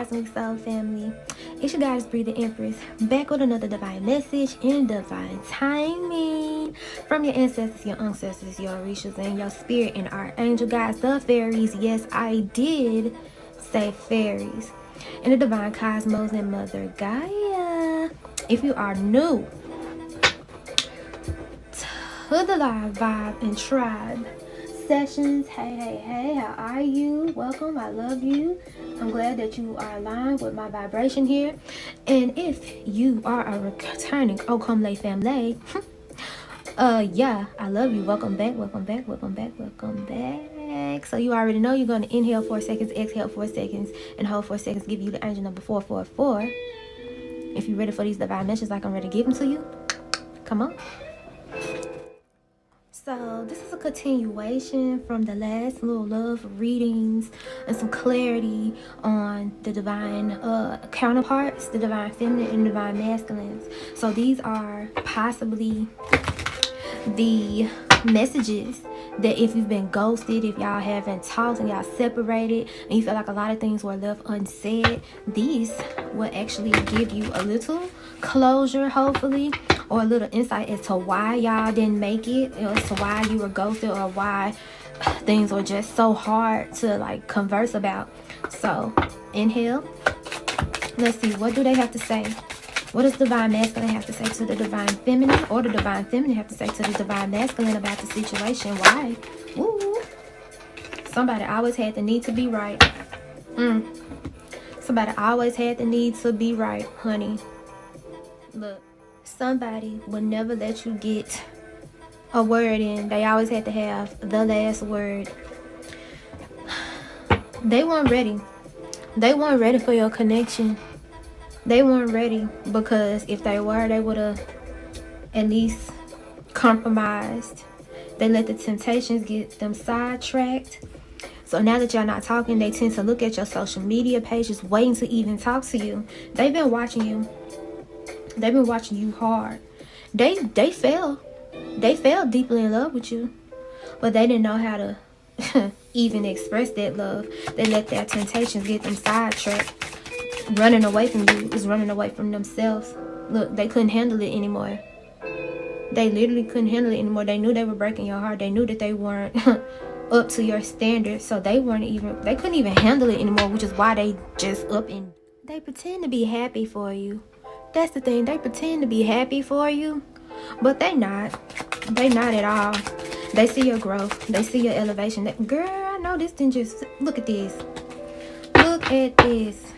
Cosmic Soul family. It's your goddess breathing Empress, back with another divine message in divine timing from your ancestors, your your orishas, and your spirit and archangel guides, the fairies. Yes, I did say fairies, and the divine cosmos and Mother Gaia. If you are new to the live vibe and tribe sessions, hey, how are you? Welcome, I love you. I'm glad that you are aligned with my vibration here. And if you are a returning karmicsoulmate family, yeah, I love you. Welcome back. So you already know you're going to inhale 4 seconds, exhale 4 seconds, and hold 4 seconds. Give you the angel number 444. If you're ready for these divine messages like I'm ready to give them to you, come on. So this is a continuation from the last little love readings and some clarity on the divine counterparts, the divine feminine and divine masculines. So these are possibly the messages that if you've been ghosted, if y'all haven't talked and y'all separated and you feel like a lot of things were left unsaid, these will actually give you a little closure, hopefully, or a little insight as to why y'all didn't make it, or as to why you were ghosted, or why things were just so hard to like converse about. So inhale. Let's see, what do they have to say? What does divine masculine have to say to the divine feminine, or the divine feminine have to say to the divine masculine about the situation? Why? Ooh. Somebody always had the need to be right. Somebody always had the need to be right, honey. Look, somebody will never let you get a word in. They always had to have the last word. They weren't ready. They weren't ready for your connection. They weren't ready, because if they were, they would have at least compromised. They let the temptations get them sidetracked. So now that y'all not talking, they tend to look at your social media pages, waiting to even talk to you. They've been watching you. They've been watching you hard. They fell deeply in love with you, but they didn't know how to even express that love. They let their temptations get them sidetracked. Running away from you is running away from themselves. Look, they couldn't handle it anymore. They literally couldn't handle it anymore. They knew they were breaking your heart. They knew that they weren't up to your standards, so they couldn't even handle it anymore, which is why they just up and they pretend to be happy for you. That's the thing. They pretend to be happy for you, but they not at all. They see your growth. They see your elevation. Girl, I know this didn't just... Look at this. Look at this.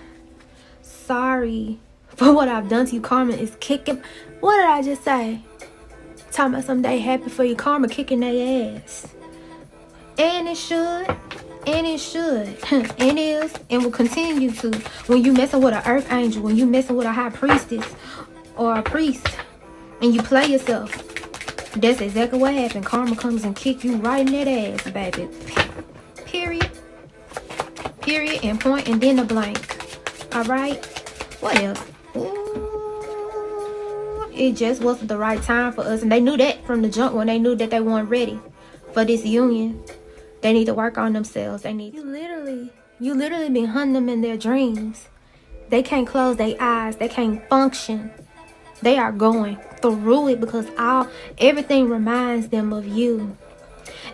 Sorry for what I've done to you. Karma is kicking... What did I just say? Talking about someday happy for you. Karma kicking their ass. And it should. And it should. And is. And will continue to. When you messing with an earth angel. When you messing with a high priestess. Or a priest. And you play yourself. That's exactly what happened. Karma comes and kick you right in that ass, baby. Period. Period and point and then a blank. Alright? What else? Ooh, it just wasn't the right time for us. And they knew that from the jump, when they knew that they weren't ready for this union. They need to work on themselves. You literally been hunting them in their dreams. They can't close their eyes. They can't function. They are going through it because everything reminds them of you.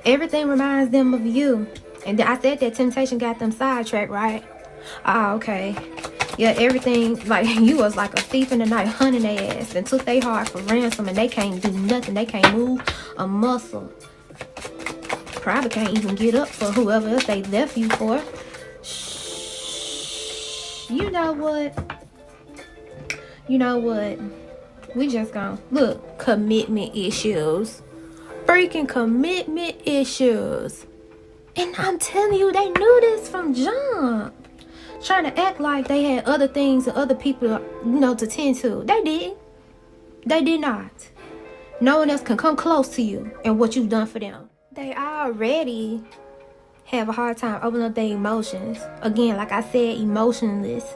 Everything reminds them of you. And I said that temptation got them sidetracked, right? Okay. Yeah, everything, like, you was like a thief in the night hunting their ass and took their heart for ransom, and they can't do nothing. They can't move a muscle. Probably can't even get up for whoever else they left you for. Shh. You know what? We just gonna look. Commitment issues. Freaking commitment issues. And I'm telling you, they knew this from jump. Trying to act like they had other things and other people, to tend to. They didn't. They did not. No one else can come close to you and what you've done for them. They already have a hard time opening up their emotions. Again, like I said, emotionless.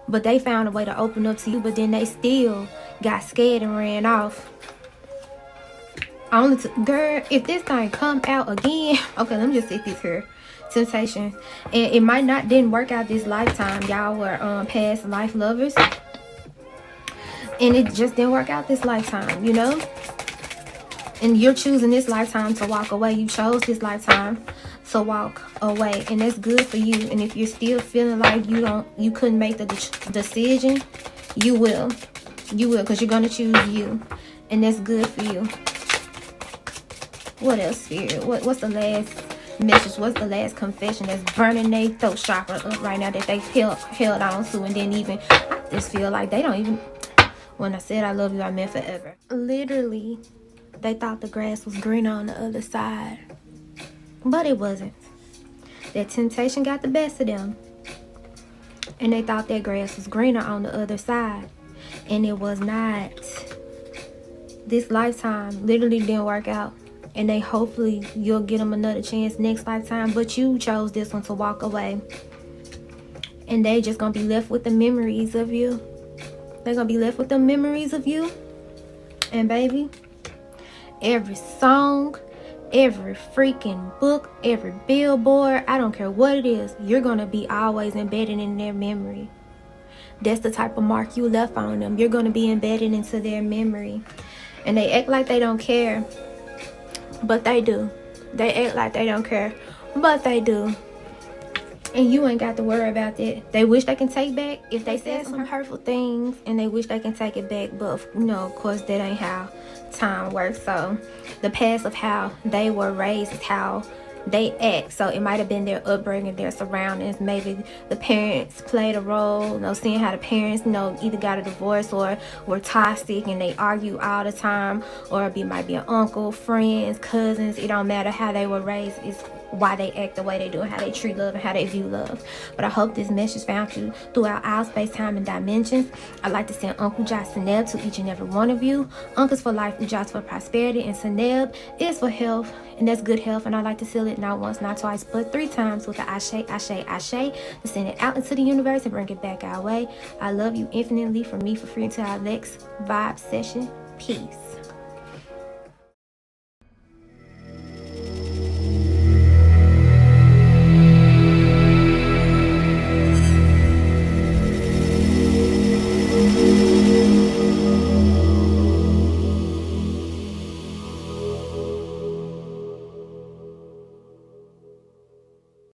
But they found a way to open up to you, but then they still got scared and ran off. Girl, if this thing come out again, okay, let me just sit this here. temptation. And it might not didn't work out this lifetime. Y'all were past life lovers, and it just didn't work out this lifetime, you know. And you're choosing this lifetime to walk away. You chose this lifetime to walk away, and that's good for you. And if you're still feeling like you couldn't make the decision, you will, because you're gonna choose you, and that's good for you. What else, Spirit? What's the last message? What's the last confession that's burning their throat chakra up right now that they held on to, and then even I just feel like they don't even. When I said I love you, I meant forever. Literally, they thought the grass was greener on the other side, but it wasn't. That temptation got the best of them, and they thought that grass was greener on the other side, and it was not. This lifetime literally didn't work out, and hopefully you'll get them another chance next lifetime, but you chose this one to walk away, and they just gonna be left with the memories of you. They're gonna be left with the memories of you. And baby, every song, every freaking book, every billboard, I don't care what it is, you're gonna be always embedded in their memory. That's the type of mark you left on them. You're gonna be embedded into their memory. And they act like they don't care, but they do. They act like they don't care, but they do. And you ain't got to worry about that. They wish they can take back if they said some hurtful things, and they wish they can take it back, but you know, of course, that ain't how time works. So the past of how they were raised is how they act. So it might have been their upbringing, their surroundings. Maybe the parents played a role, you know, seeing how the parents, you know, either got a divorce or were toxic and they argue all the time, or it might be an uncle, friends, cousins. It don't matter how they were raised. It's why they act the way they do, and how they treat love, and how they view love. But I hope this message found you throughout all space, time, and dimensions. I'd like to send Uncle Josh Seneb to each and every one of you. Uncle's for life, Josh for prosperity, and Seneb is for health, and that's good health. And I like to seal it not once, not twice, but 3 times with the Ashe, Ashe, Ashe, to send it out into the universe and bring it back our way. I love you infinitely. From me, for free, until our next vibe session. Peace.